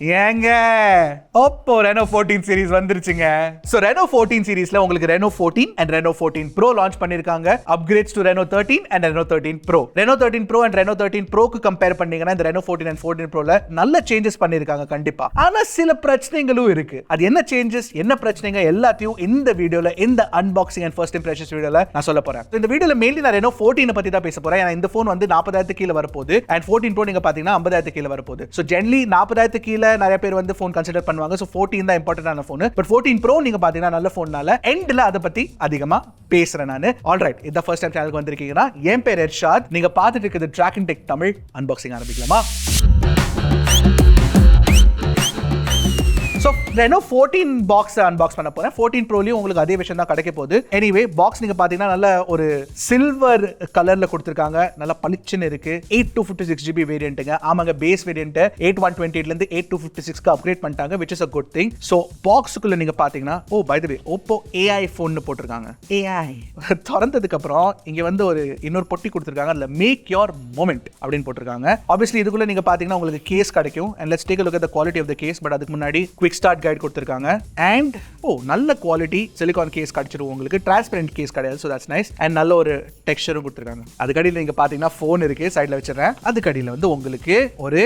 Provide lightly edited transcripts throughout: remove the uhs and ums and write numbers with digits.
ஏங்க OPPO Reno14 series வந்துருச்சுங்க. So Reno14 seriesல உங்களுக்கு Reno14 and Reno14 Pro launch பண்ணிருக்காங்க. Upgrades to Reno13 and Reno13 Pro. Reno13 Pro and Reno13 Pro க்கு compare பண்ணீங்கன்னா இந்த Reno14 and 14 Proல நல்ல சேஞ்சஸ் பண்ணிருக்காங்க கண்டிப்பா. ஆனா சில பிரச்சனைகளும் இருக்கு. அது என்ன சேஞ்சஸ், என்ன பிரச்சனைங்க எல்லாத்தையும் இந்த வீடியோல இந்த unboxing and first impressions வீடியோல நான் சொல்ல போறேன். இந்த வீடியோல மெயின்லி நான் Reno14 பத்தி தான் பேச போறேன். ஏன்னா இந்த ஃபோன் வந்து 40,000 கீழ வரப்போகுது and 14 Pro நீங்க பாத்தீங்கன்னா 50,000 கீழ வரப்போகுது. So generally 40,000 கீழ நிறைய பேர் வந்து ஃபோன் கன்சிடர் பண்ணுவாங்க. சோ 14 தான் இம்பார்ட்டன்டான ஃபோன். பட் 14 Pro நீங்க பாத்தீங்கன்னா நல்ல ஃபோன்னால எண்ட்ல அத பத்தி அதிகமா பேசுறேன் நானு. ஆல்ரைட், இத ஃபர்ஸ்ட் டைம் சேனலுக்கு வந்திருக்கீங்கன்னா என் பேர் எர்ஷாத். நீங்க பார்த்துட்டு இருக்குது Trakin Tech தமிழ். அன்பாக்சிங் ஆரம்பிக்கலாமா? So Reno14 பாக்ஸ் அன்பாக்ஸ் பண்ண போறேன். 14 Proலயும் உங்களுக்கு அதே விஷயம் தான் கிடைக்க போகுது. எனிவே பாக்ஸ் நீங்க பாத்தீங்கன்னா நல்ல ஒரு சில்வர் கலர்ல கொடுத்திருக்காங்க. நல்ல பளிச்சுன்னு இருக்கு. 8256GB வேரியன்ட்ங்க. ஆமாங்க, பேஸ் வேரியன்ட் 8128 ல இருந்து 8256 க்கு அப்கிரேட் பண்ணிட்டாங்க, which is a good thing. So பாக்ஸ்க்குள்ள நீங்க பாத்தீங்கன்னா by the way OPPO AI phone போட்டுருக்காங்க. AI திறந்ததுக்கு அப்புறம் இங்க வந்து ஒரு இன்னொரு பொட்டி கொடுத்திருக்காங்க. அதுல மேக் யோர் மொமெண்ட் அப்படின்னு போட்டிருக்காங்க. ஆப்வியஸ்லி இதுக்குள்ள நீங்க பாத்தீங்கன்னா உங்களுக்கு கேஸ் கிடைக்கும். and let's take a look at the quality of the case. But அதுக்கு முன்னாடி குவிக் ஸ்டார்ட் கைட் கொடுத்திருக்காங்க. and நல்ல குவாலிட்டி சிலிகான் கேஸ் கிடைச்சிரும் உங்களுக்கு. டிரான்ஸ்பரண்ட் கேஸ் கிடையாது. so that's nice. and நல்ல ஒரு டெக்ஸ்சரும் கொடுத்திருக்காங்க. அதுக்கு அடியில நீங்க பாத்தீங்கன்னா ஃபோன் இருக்கு. சைடுல வச்சிரேன். அதுக்கு அடியில வந்து உங்களுக்கு ஒரு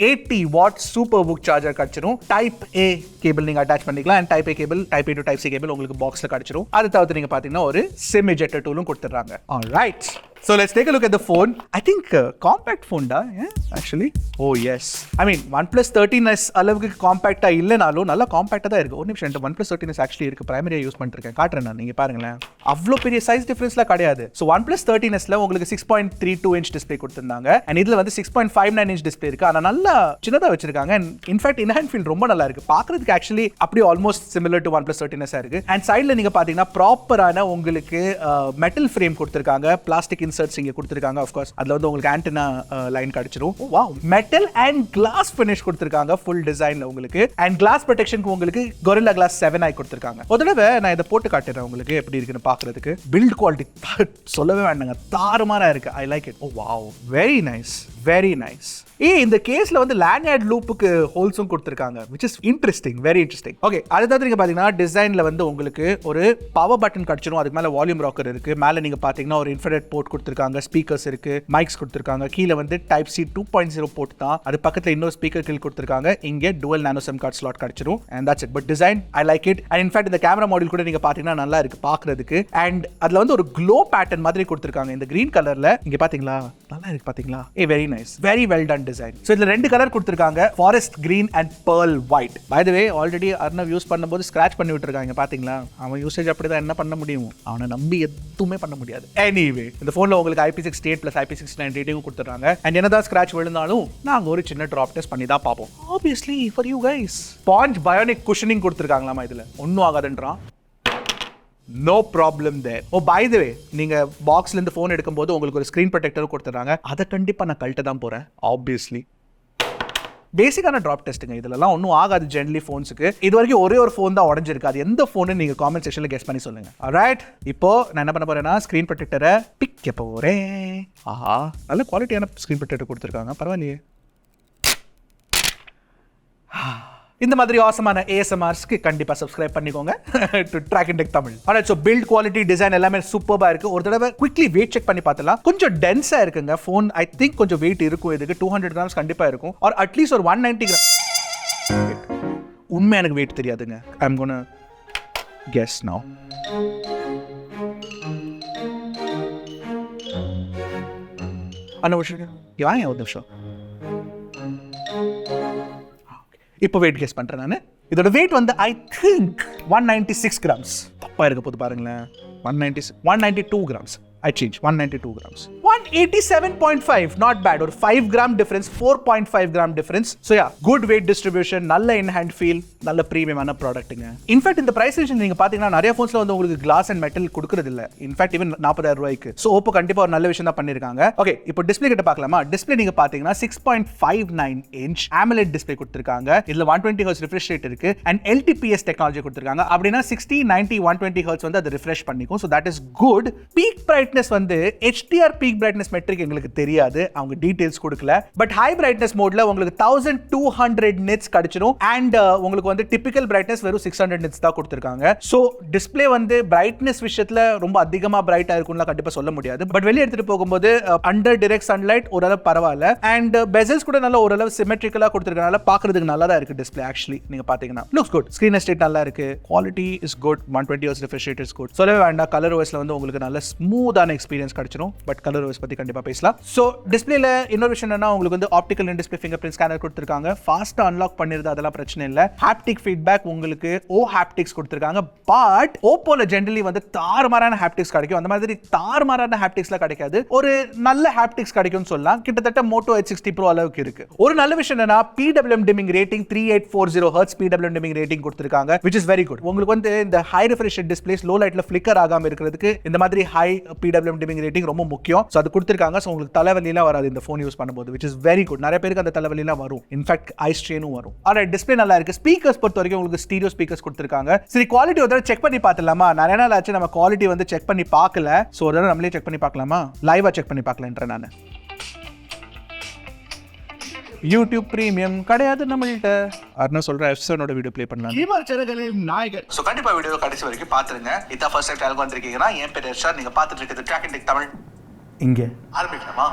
80 வாட் சூப்பர் புக் சார்ஜர் கிடைச்சிரும். டைப் A கேபிள் நீங்க அட்டாச் பண்ணிக்கலாம். and type A cable, type A to type C cable உங்களுக்கு பாக்ஸ்ல கிடைச்சிரும். அது தவிர்த்து நீங்க பாத்தீங்கன்னா ஒரு சிம் எஜெக்டர் டூலும் கொடுத்துறாங்க. alright, so let's take a look at the phone. I think compact phone da, actually. Oh yes, I mean OnePlus 13s அளவுக்கு காம்பாக்ட்டா இல்லனாலும் நல்ல காம்பாக்ட்டா தான் இருக்கு. ஒரு நிமிஷம், இந்த OnePlus 13s actually இருக்கு. பிரைமரியா யூஸ் பண்ணிட்டு இருக்கேன். காட்றேன் நான், நீங்க பாருங்களேன். அவ்ளோ பெரிய சைஸ் டிஃபரன்ஸ்ல கிடையாது. So OnePlus 13sல உங்களுக்கு 6.32 inch டிஸ்ப்ளே கொடுத்திருந்தாங்க. and இதுல வந்து 6.59 inch டிஸ்ப்ளே இருக்கு. ஆனா நல்லா சின்னதா வச்சிருக்காங்க. and in fact in hand feel ரொம்ப நல்லா இருக்கு. பார்க்கிறதுக்கு actually அப்படியே almost similar to OnePlus 13s இருக்கு. and சைடுல நீங்க பாத்தீங்கன்னா ப்ராப்பரான உங்களுக்கு மெட்டல் ஃப்ரேம் கொடுத்திருக்காங்க. பிளாஸ்டிக் இன்சர்ட்ஸ் இங்க கொடுத்திருக்காங்க. of course அதுல வந்து உங்களுக்கு ஆண்டனா லைன் கிடைச்சிரும். wow, metal and glass finish கொடுத்திருக்காங்க full designல உங்களுக்கு. and glass protectionக்கு உங்களுக்கு Gorilla Glass 7i கொடுத்திருக்காங்க. ஒரு தடவை நான் இத போட்டு காட்டுறேன் உங்களுக்கு எப்படி இருக்குன்னு பார்க்கிறதுக்கு. பில்ட் குவாலிட்டி சொல்லவே வேண்டாங்க, தாறுமாறா இருக்கு. I like it. oh wow, very nice, very nice. இந்த கேஸ்ல வந்து லேண்ட்யார்ட் லூப்புக்கு ஹோல்ஸும் கொடுத்திருக்காங்க, which is interesting, very interesting. Okay, அடுத்தது நீங்க பாத்தீங்கன்னா டிசைன்ல வந்து உங்களுக்கு ஒரு பவர் பட்டன் கிடைச்சிரும். அதுக்கு மேல வால்யூம் ராக்கர் இருக்கு. மேல நீங்க பாத்தீங்கன்னா ஒரு இன்ஃப்ராரெட் போர்ட் கொடுத்திருக்காங்க, ஸ்பீக்கர்ஸ் இருக்கு, மைக்ஸ் கொடுத்திருக்காங்க. கீழ வந்து டைப் C 2.0 போர்ட் தான். அது பக்கத்துல இன்னொரு ஸ்பீக்கர் கில் கொடுத்திருக்காங்க. இங்க dual nano SIM card slot கிடைச்சிரும். and that's it. but design I like it. and in fact இந்த கேமரா மாடியூல் கூட நீங்க பாத்தீங்கன்னா நல்லா இருக்கு பார்க்கிறதுக்கு. and அதுல வந்து ஒரு க்ளோ பேட்டர்ன் மாதிரி கொடுத்திருக்காங்க இந்த கிரீன் கலர்ல. இங்க பாத்தீங்களா, நல்லா இருக்கு பாத்தீங்களா? very nice, very well done design. so இதுல ரெண்டு கலர் கொடுத்திருக்காங்க, forest green and pearl white. by the way already Arnav use பண்ணும்போது ஸ்கிராட்ச் பண்ணி விட்டுருக்காங்க பாத்தீங்களா? அவன் யூசேஜ் அப்படிதான், என்ன பண்ண முடியும்? அவனை நம்பி எதுவுமே பண்ண முடியாது. anyway இந்த போன்ல உங்களுக்கு IP68 plus IP69 ரேட்டிங் கொடுத்துறாங்க. and என்னதான் ஸ்கிராட்ச் விழுந்தாலும் நாங்க ஒரு சின்ன டிராப் டெஸ்ட் பண்ணி தான் பாப்போம். obviously for you guys. sponge bionic cushioning கொடுத்திருக்காங்களாமா இதுல. ஒண்ணும் ஆகாதுன்றான். no problem there. by the way நீங்க பாக்ஸ்ல இருந்து போன் எடுக்கும்போது உங்களுக்கு ஒரு ஸ்கிரீன் ப்ரொடெக்டர் கொடுத்துறாங்க. அதை கண்டிப்பா நான் கழட்ட தான் போறேன். obviously பேசிக்கான டிராப் டெஸ்ட்டுங்க, இதெல்லாம் ஒன்றும் ஆகாது ஜென்ரலி ஃபோன்ஸுக்கு. இது வரைக்கும் ஒரே ஒரு ஃபோன் தான் உடஞ்சிருக்கு. அது எந்த ஃபோனு நீங்கள் காமெண்ட் செக்ஷனில் கெஸ் பண்ணி சொல்லுங்க. alright, இப்போ நான் என்ன பண்ண போறேன்னா ஸ்க்ரீன் ப்ரொடெக்டரை பிக்க போறேன். ஆஹா, நல்ல குவாலிட்டியான ஸ்க்ரீன் ப்ரொடெக்டர் கொடுத்துருக்காங்க, பரவாயில்லையே. இந்த மாதிரி ஆசமான ASMRஸ்க்கு கண்டிப்பா சப்ஸ்கிரைப் பண்ணிக்கோங்க to Trakin Tech Tamil. alright, so build quality, design எல்லாமே சூப்பரா இருக்கு. ஒரு தடவை குவிக்லி வெயிட் செக் பண்ணி பார்த்தலாம். கொஞ்சம் டென்ஸா இருக்குங்க ஃபோன். ஐ திங்க் கொஞ்சம் வெயிட் இருக்கும். இதுக்கு 200 grams கண்டிப்பா இருக்கும், ஆர் அட்லீஸ்ட் ஒரு 190 grams. உண்மை எனக்கு வெயிட் தெரியாதுங்க. ஐ அம் கோனா கெஸ் நவ. வாங்க ஒரு நிமிஷம். இப்போ வெயிட் கெஸ் பண்றேன் நான். இதோட வெயிட் வந்து ஐ திங்க் 196 grams. தப்பா இருக்க போது பாருங்களேன். 192 grams. I changed 192 grams. 187.5, not bad. ஒரு 5 gram difference, 4.5 gram difference. So yeah, good weight distribution, நல்ல in hand feel, நல்ல பிரீமியமான ப்ராடக்ட்டுங்க. இன்ஃபேக்ட் இந்த பிரைஸ் ரேஞ்ச் நீங்க பாத்தீங்கன்னா நிறைய ஃபோன்ஸ்ல வந்து உங்களுக்கு கிளாஸ் அண்ட் மெட்டல் கொடுக்கறது இல்ல. இன்ஃபேக்ட் ஈவன் 40,000 ரூபாய்க்கு. சோ OPPO கண்டிப்பா ஒரு நல்ல விஷயம் தான் பண்ணிருக்காங்க. ஓகே, இப்போ டிஸ்ப்ளே கிட்ட பார்க்கலாமா? டிஸ்ப்ளே நீங்க பாத்தீங்கன்னா 6.59 inch AMOLED டிஸ்ப்ளே கொடுத்திருக்காங்க. இதுல 120 Hz refresh rate இருக்கு and LTPS டெக்னாலஜி கொடுத்திருக்காங்க. அப்படினா 60, 90, 120 Hz வந்து அது refresh பண்ணிக்கும். So that is good. Peak brightness brightness வந்து HDR பீக் பிரைட்னஸ் மெட்ரிக் எங்களுக்கு தெரியாது, அவங்க டீடைல்ஸ் கொடுக்கல. பட் ஹை பிரைட்னஸ் மோட்ல உங்களுக்கு 1200 nits கிடைச்சிடும். அண்ட் உங்களுக்கு வந்து டிபிக்கல் பிரைட்னஸ் வெறும் 600 nits தான் கொடுத்திருக்காங்க. சோ டிஸ்ப்ளே வந்து பிரைட்னஸ் விஷயத்துல ரொம்ப அதிகமா பிரைட்டா இருக்கும்னு கண்டிப்பா சொல்ல முடியாது. பட் வெளிய எடுத்துட்டு போகும்போது அண்டர் டைரக்ட் சன்லைட் ஓரளவு பரவாயில்ல. அண்ட் பெசல்ஸ் கூட நல்ல ஓரளவு சிமெட்ரிக்கலா கொடுத்திருக்கனால பாக்குறதுக்கு நல்லா தான் இருக்கு டிஸ்ப்ளே. ஆக்சுவலி நீங்க பாத்தீங்கன்னா லுக்ஸ் குட். ஸ்கிரீன் எஸ்டேட் நல்லா இருக்கு. Quality is good. 120 Hz refresh rate is good. சொல்லவே வேண்டாம். கலர் OSல வந்து உங்களுக்கு நல்ல ஸ்மூத்தான எக்ஸ்பீரியன்ஸ் கிடைச்சிடும். பட் கலர் OS பத்தி கண்டிப்பா பேசலாம். சோ டிஸ்ப்ளேல இன்னொரு விஷயம் என்னன்னா உங்களுக்கு வந்து ஆப்டிகல் இன் டிஸ்ப்ளே ஃபிங்கர் பிரிண்ட் ஸ்கேனர் கொடுத்திருக்காங்க. ஃபாஸ்டா அன்லாக் பண்ணிருது, அதெல்லாம் பிரச்சனை இல்ல. ஹாப்டிக் ஃபீட்பேக் உங்களுக்கு ஹாப்டிக்ஸ் கொடுத்திருக்காங்க. பட் ஓப்போல ஜெனரலி வந்து தாறுமாறான ஹாப்டிக்ஸ் கிடைக்கும். அந்த மாதிரி தாறுமாறான ஹாப்டிக்ஸ்லாம் கிடைக்காது. ஒரு நல்ல ஹாப்டிக்ஸ் கிடைக்கும்னு சொல்லலாம். கிட்டத்தட்ட Moto H60 Pro அளவுக்கு இருக்கு. ஒரு நல்ல விஷயம் என்னன்னா PWM dimming rating 3840 Hz PWM dimming rating கொடுத்திருக்காங்க, which is very good. உங்களுக்கு வந்து இந்த high refresh rate displays low lightல flicker ஆகாம இருக்கிறதுக்கு இந்த மாதிரி ஹை PWM dimming rating ரொம்ப முக்கியம். சோ அது கொடுத்திருக்காங்க. சோ உங்களுக்கு தலைவலிலாம் வராது இந்த ஃபோன் யூஸ் பண்ணும்போது, which is very good. நிறைய பேருக்கு அந்த தலைவலிலாம் வரும். இன்ஃபேக்ட் ஐ ஸ்ட்ரெயினும் வரும். ஆல்ரைட், டிஸ்ப்ளே நல்லா இருக்கு. ஸ்பீக்கர்ஸ் பொறுத்த வரைக்கும் உங்களுக்கு ஸ்டீரியோ ஸ்பீக்கர்ஸ் கொடுத்திருக்காங்க. சரி, குவாலிட்டி ஒரு தடவை செக் பண்ணி பார்த்துலாமா? நிறைய நாள் ஆச்சு நம்ம குவாலிட்டி வந்து செக் பண்ணி பார்க்கல. சோ ஒரு தடவை நம்மளே செக் பண்ணி பார்க்கலாமா? லைவா செக் பண்ணி பார்க்கலன்றேன் நான். யூடியூப் பிரீமியம் கிடையாது நம்மள்ட்ட. அர்ணா சொல்ற F7 வீடியோ ப்ளே பண்ணலாம். கீபோர்ட் சேனல்களின் நாயகர். சோ கண்டிப்பா வீடியோ கடைசி வரைக்கும் பாத்துருங்க. இத ஃபர்ஸ்ட் டைம் சேனலுக்கு வந்திருக்கீங்கன்னா என் பேர் ஹர்ஷா. நீங்க பாத்துட்டு இருக்கிறது Trakin தமிழ். இங்க ஆரம்பிக்கலாமா?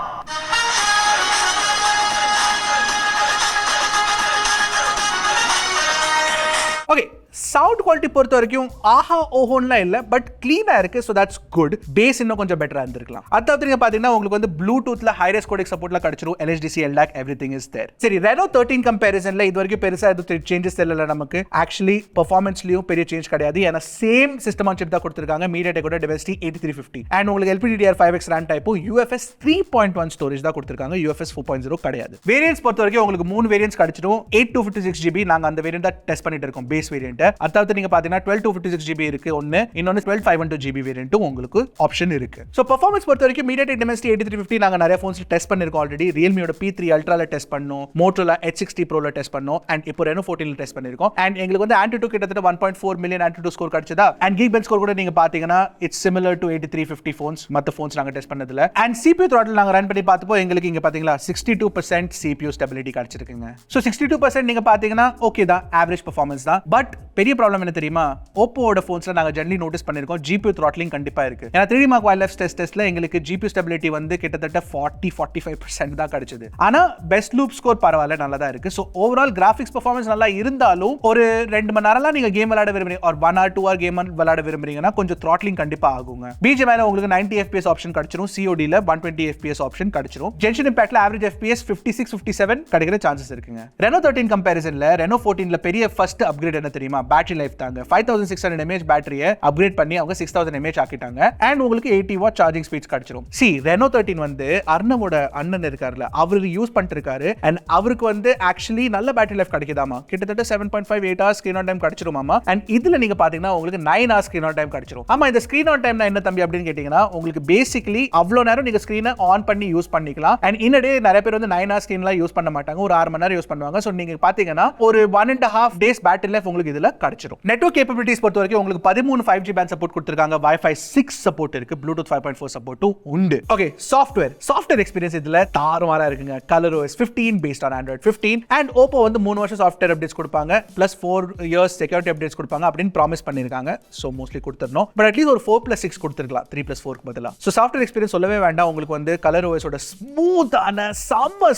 ஓகே, சவுண்ட் குவாலிட்டி பொறுத்த வரைக்கும் ஆஹா ஓஹோன்லாம் இல்லை, பட் கிளீனா இருக்கு. So that's good. பேஸ் இன்னும் கொஞ்சம் பெட்டரா இருந்திருக்கலாம். அதாவது நீங்க பாத்தீங்கன்னா உங்களுக்கு வந்து ப்ளூடூத்ல ஹைரஸ் கோடெக் சப்போர்ட்ல கிடைச்சிரும். LHDC LDAC everything is there. சரி, Reno 13 கம்பேரிசன்ல இது வரைக்கும் பெருசா எதுவும் சேஞ்சஸ் தெரியல நமக்கு. ஆக்சுவலி பெர்ஃபார்மன்ஸ்லயும் பெரிய சேஞ்ச் கிடையாது. ஏன்னா சேம் சிஸ்டம் ஆன் சிப் தான் கொடுத்திருக்காங்க. MediaTek Dimensity 8350 அண்ட் உங்களுக்கு LPDDR5X RAM டைப்பும் UFS 3.1 ஸ்டோரேஜ் தான் கொடுத்திருக்காங்க. UFS 4.0 கிடையாது. வேரியன்ட்ஸ் பொறுத்த வரைக்கும் உங்களுக்கு 3 வேரியன்ட்ஸ் கிடைச்சிடும். 8 256 GB நாங்க அந்த வேரியன்ட் தான் டெஸ்ட் பண்ணிட்டு இருக்கோம், பேஸ் வேரியன்ட். அதாவது நீங்க பாத்தீங்கன்னா 12 256 GB இருக்கு ஒன்னு, இன்னொன்னு 12 512 GB வேரியன்ட்டும் உங்களுக்கு ஆப்ஷன் இருக்கு. சோ பெர்ஃபார்மன்ஸ் பொறுத்த வரைக்கும் MediaTek Dimensity 8350 நாங்க நிறைய ஃபோன்ஸ்ல டெஸ்ட் பண்ணிருக்கோம் ஆல்ரெடி. Realmeயோட P3 Ultraல டெஸ்ட் பண்ணோம், Motorola H60 Proல டெஸ்ட் பண்ணோம், அண்ட் இப்போ Reno 14ல டெஸ்ட் பண்ணிருக்கோம். அண்ட் எங்களுக்கு வந்து Antutu கிட்டத்தட்ட 1.4 மில்லியன் Antutu ஸ்கோர் கிடைச்சதா. அண்ட் Geekbench ஸ்கோர் கூட நீங்க பாத்தீங்கன்னா இட்ஸ் சிமிலர் டு 8350 ஃபோன்ஸ், மத்த ஃபோன்ஸ் நாங்க டெஸ்ட் பண்ணதுல. அண்ட் CPU throttle நாங்க ரன் பண்ணி பார்த்தப்போ எங்களுக்கு இங்க பாத்தீங்களா 62% CPU ஸ்டெபிலிட்டி கிடைச்சிருக்குங்க. சோ 62% நீங்க பாத்தீங்கன்னா ஓகே தான், ஆவரேஜ் பெர்ஃபார்மன்ஸ் தான். பட் பெரிய ப்ராப்ளம் என்ன தெரியுமா? ஓப்போவோட ஃபோன்ஸ்ல நாங்க ஜெனரலி நோட்டீஸ் பண்ணிருக்கோம் GPU throttling கண்டிப்பா இருக்கு. ஏன்னா 3D Mark Wildlife டெஸ்ட்ல எங்களுக்கு GPU ஸ்டெபிலிட்டி வந்து கிட்டத்தட்ட 40-45% தான் கிடைச்சது. ஆனா பெஸ்ட் லூப் ஸ்கோர் பரவாயில்ல, நல்லா தான் இருக்கு. சோ ஓவரால் கிராஃபிக்ஸ் பெர்ஃபார்மன்ஸ் நல்லா இருந்தாலும் ஒரு 2 மணி நேரம்லாம் நீங்க கேம் விளையாட விரும்புறீங்க, ஒரு 1 hour 2 hour கேம் விளையாட விரும்புறீங்கன்னா கொஞ்சம் throttling கண்டிப்பா ஆகுங்க. BGMல உங்களுக்கு 90 FPS ஆப்ஷன் கிடைச்சிரும், CODல 120 FPS ஆப்ஷன் கிடைச்சிரும். Genshin Impactல ஆவரேஜ் FPS 56-57 கிடைக்கிற சான்சஸ் இருக்குங்க. Reno 13 கம்பேரிசன்ல Reno 14ல பெரிய ஃபர்ஸ்ட் அப்கிரேட் என்ன தெரியுமா? பேட்டரி லைஃப் தாங்க. 5600 mAh பேட்டரியை அப்கிரேட் பண்ணி அவங்க 6000 mAh ஆக்கிட்டாங்க. அண்ட் உங்களுக்கு 80 வாட் சார்ஜிங் ஸ்பீட்ஸ் கிடைச்சிரும். Reno 13 வந்து அர்ணவோட அண்ணன் இருக்காருல, அவரு யூஸ் பண்ணிட்டு இருக்காரு. அண்ட் அவருக்கு வந்து ஆக்சுவலி நல்ல பேட்டரி லைஃப் கிடைக்குதாமா. கிட்டத்தட்ட 7.58 hours ஸ்கிரீன் ஆன் டைம் கிடைச்சிருமாமா. அண்ட் இதுல நீங்க பாத்தீங்கன்னா உங்களுக்கு 9 hours ஸ்கிரீன் ஆன் டைம் கிடைச்சிரும். ஆமா, இந்த ஸ்கிரீன் ஆன் டைம்னா என்ன தம்பி அப்படின்னு கேட்டீங்கன்னா, உங்களுக்கு பேசிக்கலி அவ்வளவு நேரம் நீங்க ஸ்கிரீனை ஆன் பண்ணி யூஸ் பண்ணிக்கலாம். அண்ட் இன்னடே நிறைய பேர் வந்து 9 hours ஸ்கிரீன்லாம் யூஸ் பண்ண மாட்டாங்க, ஒரு 6 மணி நேரம் யூஸ் பண்ணுவாங்க. சோ நீங்க பாத்தீங்கன்னா ஒரு 1.5 days பேட்டரி லைஃப் உங்களுக்கு இதுல கிடைச்சிரும். நெட்வொர்க் கேப்பபிலிட்டிஸ் பொறுத்த வரைக்கும் உங்களுக்கு 13 5G பேண்ட் சப்போர்ட் கொடுத்திருக்காங்க. Wi-Fi 6 சப்போர்ட் இருக்கு, Bluetooth 5.4 சப்போர்ட்டும் உண்டு. ஓகே, சாஃப்ட்வேர் எக்ஸ்பீரியன்ஸ் இதுல தாறுமாறா இருக்குங்க. ColorOS 15 based on Android 15 and OPPO வந்து 3 வருஷம் சாஃப்ட்வேர் அப்டேட்ஸ் கொடுப்பாங்க, plus 4 years செக்யூரிட்டி அப்டேட்ஸ் கொடுப்பாங்க அப்படின்னு ப்ராமிஸ் பண்ணிருக்காங்க. சோ மோஸ்ட்லி கொடுத்துறணும். பட் அட்லீஸ்ட் ஒரு 4+6 கொடுத்திருக்கலாம், 3+4க்கு பதிலா. சோ சாஃப்ட்வேர் எக்ஸ்பீரியன்ஸ் சொல்லவே வேண்டாம். உங்களுக்கு வந்து ColorOS ஓட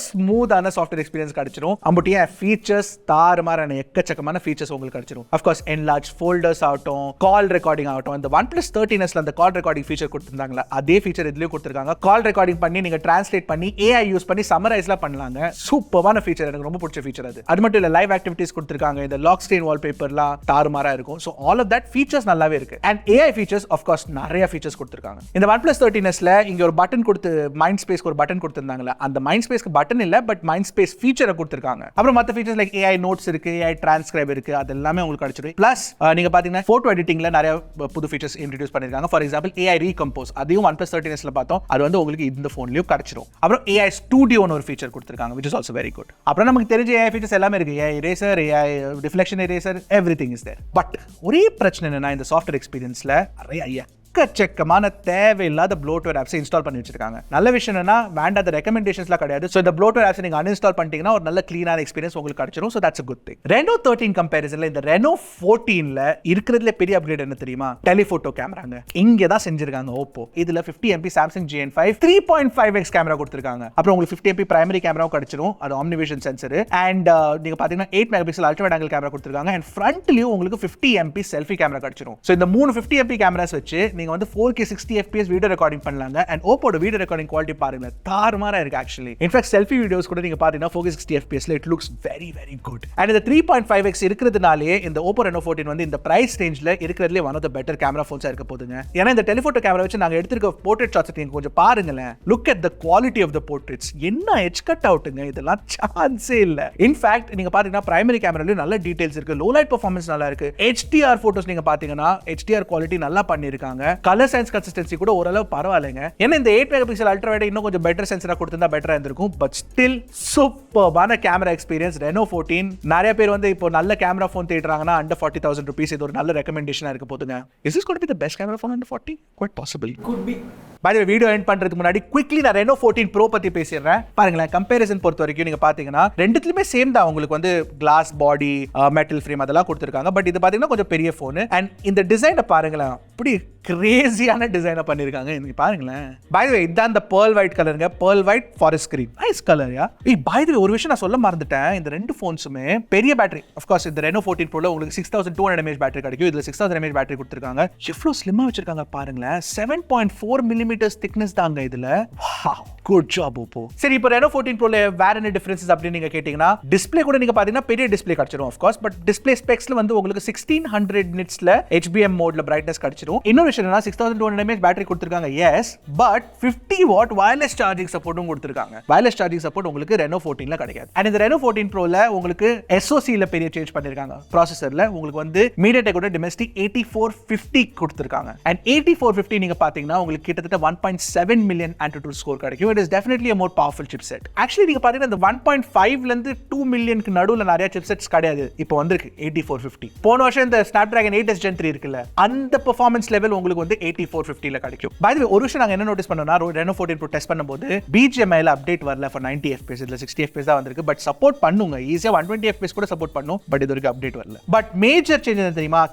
ஸ்மூத்தான சாஃப்ட்வேர் எக்ஸ்பீரியன்ஸ் கிடைச்சிரும். அம்புட்டிய ஃபீச்சர்ஸ் தாறுமாறான எக்கச்சக்கமான ஃபீச்சர்ஸ் உங்களுக்கு கிடைச்சிரும். Of course enlarged folders ஆகட்டும், கால் ரெக்கார்டிங் ஆகட்டும். இந்த OnePlus 13sல அந்த கால் ரெக்கார்டிங் ஃபீச்சர் கொடுத்திருந்தாங்களா, அதே ஃபீச்சர் இதுலயும் கொடுத்திருக்காங்க. கால் ரெக்கார்டிங் பண்ணி நீங்க டிரான்ஸ்லேட் பண்ணி AI யூஸ் பண்ணி சம்மரைஸ்லாம் பண்ணலாங்க. சூப்பரான ஃபீச்சர், எனக்கு ரொம்ப பிடிச்ச ஃபீச்சர் அது. அது மட்டும் இல்ல, லைவ் ஆக்டிவிட்டீஸ் கொடுத்திருக்காங்க. இந்த லாக் ஸ்கிரீன் வால்பேப்பர்லாம் தாறுமாறா இருக்கும். So all of that features நல்லாவே இருக்கு. And AI features of course நிறைய ஃபீச்சர்ஸ் கொடுத்திருக்காங்க. இந்த OnePlus 13sல இங்க ஒரு பட்டன் கொடுத்து மைண்ட் ஸ்பேஸ்க்கு ஒரு பட்டன் கொடுத்திருந்தாங்களா, அந்த மைண்ட் ஸ்பேஸ்க்கு பட்டன் இல்ல, பட் மைண்ட் ஸ்பேஸ் ஃபீச்சரை கொடுத்திருக்காங்க. அப்புறம் மத்த ஃபீச்சர்ஸ் லைக் AI நோட்ஸ் இருக்கு, AI டிரான்ஸ்கிரைப் இருக்கு, அது எல்லாமே உங்களுக்கு கிடைச்சிரும். பிளஸ் நீங்க பாத்தீங்கன்னா போட்டோ எடிட்டிங்ல நிறைய புது ஃபீச்சர்ஸ் இன்ட்ரோ듀ஸ் பண்ணிருக்காங்க. ஃபார் எக்ஸாம்பிள் AI ரீகம்போஸ், அதையும் OnePlus 13sல பார்த்தோம். அது வந்து உங்களுக்கு இந்த போன்லயும் கிடைச்சிரும். அப்புறம் AI ஸ்டுடியோன்னு ஒரு ஃபீச்சர் கொடுத்திருக்காங்க, which is also very good. அப்புறம் நமக்கு தெரிஞ்ச AI ஃபீச்சர்ஸ் எல்லாமே இருக்கு. AI eraser, AI deflection eraser, everything is there. But ஒரே பிரச்சனை என்னன்னா, இந்த சாஃப்ட்வேர் எக்ஸ்பீரியன்ஸ்ல நிறைய எக்கச்சக்கமான தேவையில்லாத ப்ளோட்வேர் ஆப்ஸ் இன்ஸ்டால் பண்ணி வச்சிருக்காங்க. நல்ல விஷயம் என்னன்னா வேண்டாத ரெக்கமெண்டேஷன்ஸ்லாம் கிடையாது. ஸோ இந்த ப்ளோட்வேர் ஆப்ஸ் நீங்க அன்இன்ஸ்டால் பண்ணிட்டீங்கன்னா ஒரு நல்ல கிளீனான எக்ஸ்பீரியன்ஸ் உங்களுக்கு கிடைச்சிரும். So that's a good thing. Reno 13 கம்பேரிசன்ல இந்த Reno 14ல இருக்கிறதுல பெரிய அப்கிரேட் என்ன தெரியுமா? டெலிஃபோட்டோ கேமராங்க. இங்க தான் செஞ்சிருக்காங்க OPPO. இதுல 50 MP Samsung GN5 3.5x camera கொடுத்திருக்காங்க. அப்புறம் உங்களுக்கு 50 MP பிரைமரி கேமராவும் கிடைச்சிரும். அது ஆம்னிவிஷன் சென்சர் அண்ட் நீங்க பாத்தீங்கன்னா 8 megapixel ultra wide angle camera கொடுத்திருக்காங்க அண்ட் ஃப்ரண்ட்லயும் உங்களுக்கு 50 MP செல்ஃபி கேமரா கிடைச்சிரும். சோ இந்த மூணு 50 MP கேமராஸ் வச்சு நீங்க வந்து 4K 60 FPS வீடியோ ரெக்கார்டிங் பண்ணலாங்க. And OPPO video recording quality பாருங்க தாறுமாறா இருக்கு ஆக்சுவலி. இன்ஃபேக்ட் செல்ஃபி வீடியோஸ் கூட நீங்க பாத்தீங்கன்னா 4K 60 FPS ல it looks very very good. And இந்த 3.5x இருக்கிறதுனாலே இந்த OPPO Reno 14 வந்து இந்த பிரைஸ் ரேஞ்ச்ல இருக்கிறதுலே one of the better camera ஃபோன்ஸா இருக்க போகுதுங்க. ஏன்னா இந்த டெலிஃபோட்டோ கேமரா வச்சு நாங்க எடுத்துக்க போர்ட்ரேட் ஷாட்ஸ் நீங்க கொஞ்சம் பாருங்களேன். Look at the quality of the portraits. என்ன எட்ஜ் கட் அவுட்ங்க, இதெல்லாம் சான்ஸே இல்ல. இன்ஃபேக்ட் நீங்க பாத்தீங்கன்னா பிரைமரி கேமராலயும் நல்ல டீடைல்ஸ் இருக்கு, லோ லைட் பெர்ஃபார்மன்ஸ் நல்லா இருக்கு. HDR போட்டோஸ் நீங்க பாத்தீங்கன்னா HDR குவாலிட்டி நல்லா பண்ணிருக்காங்க. கலர் சயின்ஸ் கன்சிஸ்டன்சி கூட ஓரளவு பரவாயில்லைங்க. ஏன்னா இந்த 8 மெகாபிக்சல் அல்ட்ரா வைட் இன்னும் கொஞ்சம் பெட்டர் சென்சரா கொடுத்திருந்தா பெட்டரா இருந்திருக்கும். பட் ஸ்டில் சூப்பர்பான கேமரா எக்ஸ்பீரியன்ஸ் Reno 14. நிறைய பேர் வந்து இப்போ நல்ல கேமரா ஃபோன் தேடுறாங்கன்னா under 40,000 rupees இது ஒரு நல்ல ரெக்கமெண்டேஷனா இருக்க போதுங்க. Is this going to be the best camera phone under 40? Quite possible. Could be. By the way, video end பண்றதுக்கு முன்னாடி குவிக்லி நான் Reno 14 Pro பத்தி பேசிடுறேன். பாருங்களேன், கம்பேரிசன் பொறுத்த வரைக்கும் நீங்க பாத்தீங்கன்னா ரெண்டுத்துலயுமே சேம் தான். உங்களுக்கு வந்து கிளாஸ் பாடி, மெட்டல் ஃப்ரேம் அதெல்லாம் கொடுத்திருக்காங்க. பட் இது பாத்தீங்கன்னா கொஞ்சம் பெரிய போன் அண்ட் இந்த டிசைனை பாருங்களேன், அப்படி கிரேசியான டிசைனை பண்ணிருக்காங்க. நீங்க பாருங்களேன். பை தி வே இதான் அந்த pearl white கலருங்க. pearl white forest green. Nice colour யா. பை தி வே ஒரு விஷயம் நான் சொல்ல மறந்துட்டேன். இந்த ரெண்டு போன்ஸுமே பெரிய பேட்டரி. ஆஃப் கோர்ஸ் இந்த Reno 14 Pro ல உங்களுக்கு 6200 mAh பேட்டரி கிடைக்கும். இதுல 6000 mAh பேட்டரி கொடுத்திருக்காங்க. எவ்வளவு ஸ்லிம்மா வச்சிருக்காங்க பாருங்களேன். 7.4 mm திக்னஸ் தாங்க இதுல. Wow, good job OPPO. சரி, இப்போ Reno 14 Pro ல வேற என்ன டிஃபரன்சஸ் அப்படி நீங்க கேட்டீங்கன்னா, டிஸ்ப்ளே கூட நீங்க பாத்தீங்கன்னா பெரிய டிஸ்ப்ளே கிடைச்சிரும் ஆஃப் கோர்ஸ். பட் டிஸ்ப்ளே ஸ்பெக்ஸ்ல வந்து உங்களுக்கு 1600 nitsல HBM மோட்ல பிரைட்னஸ் கிடைச்சிரும். இன்னொரு விஷயம் என்ன, 6200 mAh பேட்டரி கொடுத்திருக்காங்க. Yes, but 50 watt wireless charging சப்போர்ட்டும் கொடுத்திருக்காங்க. வயர்லெஸ் சார்ஜிங் சப்போர்ட் உங்களுக்கு Reno 14 ல கிடைக்காது. அண்ட் இந்த Reno 14 Pro ல உங்களுக்கு SoC ல பெரிய சேஞ்ச் பண்ணிருக்காங்க. ப்ராசஸர்ல உங்களுக்கு வந்து MediaTek ஓட Dimensity 8450 கொடுத்திருக்காங்க. அண்ட் 8450 நீங்க பாத்தீங்கன்னா உங்களுக்கு கிட்டத்தட்ட 1.7 million Antutu ஸ்கோர் கிடைக்கும். It is definitely a more powerful chipset. Actually நீங்க பாத்தீங்கன்னா இந்த 1.5 ல இருந்து 2 மில்லியனுக்கு நடுவுல நிறைய சிப்செட்ஸ் கிடையாது. இப்போ வந்திருக்கு 8450. போன வருஷம் இந்த Snapdragon 8s Gen 3 இருக்குல்ல, அந்த பெர்ஃபார்மன்ஸ் லெவல் உங்களுக்கு வந்து 8450 ல கிடைக்கும். பை தி வே ஒரு விஷயம் நாங்க என்ன நோட்டீஸ் பண்ணோம்னா, Reno 14 Pro டெஸ்ட் பண்ணும்போது BGMI ல அப்டேட் வரல for 90 FPS. இதுல 60 FPS தான் வந்திருக்கு. பட் சப்போர்ட் பண்ணுங்க, ஈஸியா 120 FPS கூட சப்போர்ட் பண்ணும். பட் இது வரைக்கும் அப்டேட் வரல. பட் மேஜர் சேஞ்ச் என்ன தெரியுமா?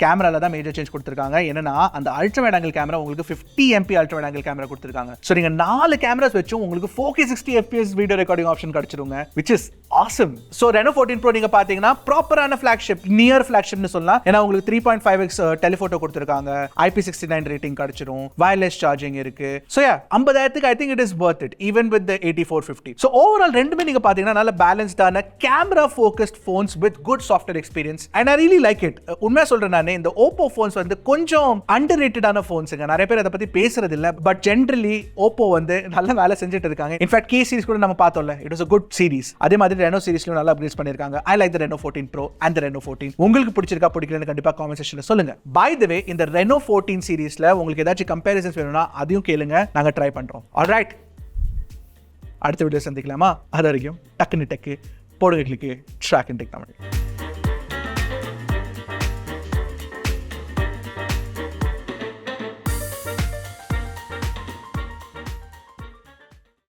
கேமரால தான் மேஜர் சேஞ்ச் கொடுத்திருக்காங்க. என்னன்னா அந்த அல்ட்ரா வைட் ஆங்கிள் கேமரா உங்களுக்கு 50 MP ultra wide angle camera கொடுத்திருக்காங்க. சோ நீங்க 4 கேமராஸ் வச்சும் உங்களுக்கு 4K 60 FPS video recording option கிடைச்சிருங்க, which is awesome. So Reno 14 Pro நீங்க பாத்தீங்கன்னா ப்ராப்பரான flagship, நியர் flagshipனு சொல்லலாம். ஏன்னா உங்களுக்கு 3.5x டெலிஃபோட்டோ கொடுத்திருக்காங்க, IP69 ரேட்டிங் கிடைச்சிரும், வயர்லெஸ் சார்ஜிங் இருக்கு. So yeah, 50000க்கு I think it is worth it even with the 8450. So overall ரெண்டுமே நீங்க பாத்தீங்கன்னா நல்ல பேலன்ஸ்டான camera focused phones with good software experience and I really like it. உண்மையா சொல்றேன் நானே, இந்த OPPO phones வந்து கொஞ்சம் அண்டர்ரேட்டடான phonesங்க. நிறைய பேர் அதை பத்தி பேசுறது இல்ல. பட் ஜெனரலி OPPO வந்து நல்ல வேலை செஞ்சுட்டு இருக்காங்க. இன்ஃபேக்ட் K series கூட நம்ம பார்த்தோம்ல, it was a good series. அதே மாதிரி Reno சீரிஸ்லயும் நல்லா அப்கிரேட் பண்ணிருக்காங்க. I like the Reno 14 Pro and the Reno 14. உங்களுக்கு பிடிச்சிருக்கா பிடிக்கலன்னு கண்டிப்பா காமெண்ட் செக்ஷன்ல சொல்லுங்க. By the way, இந்த Reno 14 சீரிஸ்ல உங்களுக்கு ஏதாச்சும் கம்பேரிசன்ஸ் வேணும்னா அதையும் கேளுங்க, நாங்க ட்ரை பண்றோம். ஆல்ரைட், அடுத்த வீடியோ சந்திக்கலாமா? அது வரைக்கும் டக்குன்னு டக்கு போடுங்க, கிளிக்கு Trakin Tech தமிழ்.